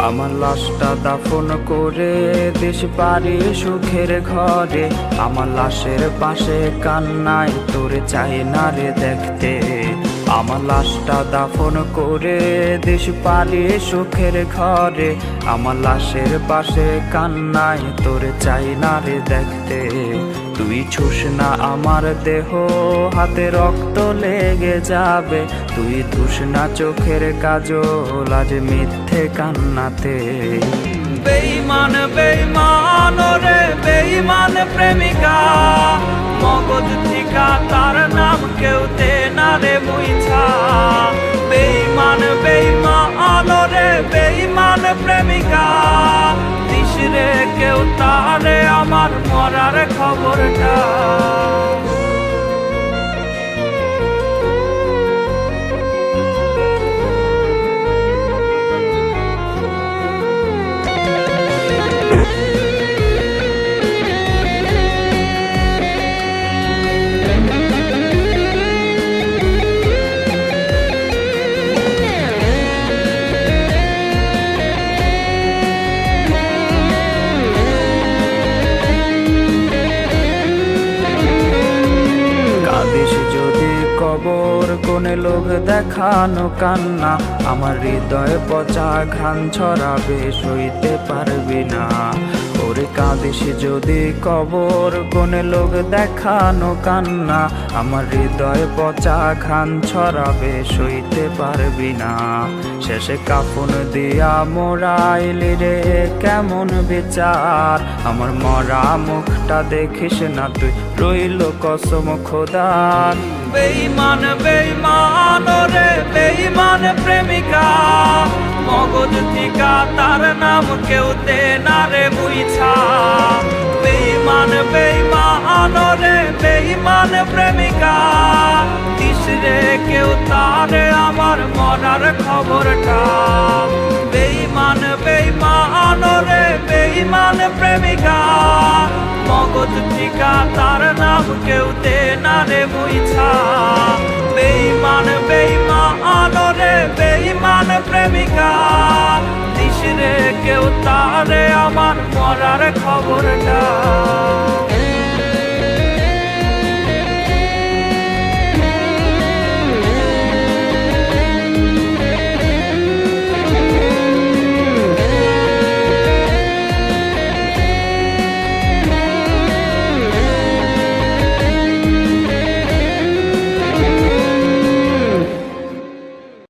আমার লাশটা দাফন করে দেশ পারি সুখের ঘরে। আমার লাশের পাশে কান্নায় তোরে চাই না রে দেখতে। আমার লাশটা দাফন করে দেশ পারি সুখের ঘরে। আমার লাশের পাশে কান্নায় তোরে চাই না রে দেখতে। তুই ছুস না আমার দেহ, হাতে রক্ত লেগে যাবে। তুই ধুস না চোখের কাজল আজ মিথ্যে কান্নাতে। বেঈমান বেঈমান রে বেঈমান প্রেমিকা, মগজ থিকা তার নাম কেউ দে না রে মুইছা। বেঈমান বেঈমান রে বেঈমান প্রেমিকা, দিস রে কেউ তারে আমার মরার খবরটা। কবর কোনে লোক দেখানো কান্না, আমার হৃদয়ে পচা ঘান ছড়াবে সইতে পারবি না। ওরে কাঁদিস যদি কবর কোনে লোক দেখানো কান্না, আমার হৃদয়ে পচা ঘান ছড়াবে সইতে পারবি না। শেষে কাফন দিয়া মোরাইলি রে কেমন বিচার, আমার মরা মুখটা দেখিস না তুই রইল কসম খোদার। বেঈমান বেঈমান রে বেঈমান প্রেমিকা, মগজ থিকা তার নাম কেউ দে না রে বুইছা। বেঈমান বেঈমান রে বেঈমান প্রেমিকা, দিস রে কেউ তারে আমার মরার খবরটা। বেঈমান বেঈমান রে বেঈমান প্রেমিকা, মগজ থিকা তার নাম কেউ দে না রে বুইছা। বেঈমান বেঈমান রে বেঈমান প্রেমিকা, দিস রে কেউ তারে আমার মরার খবরটা।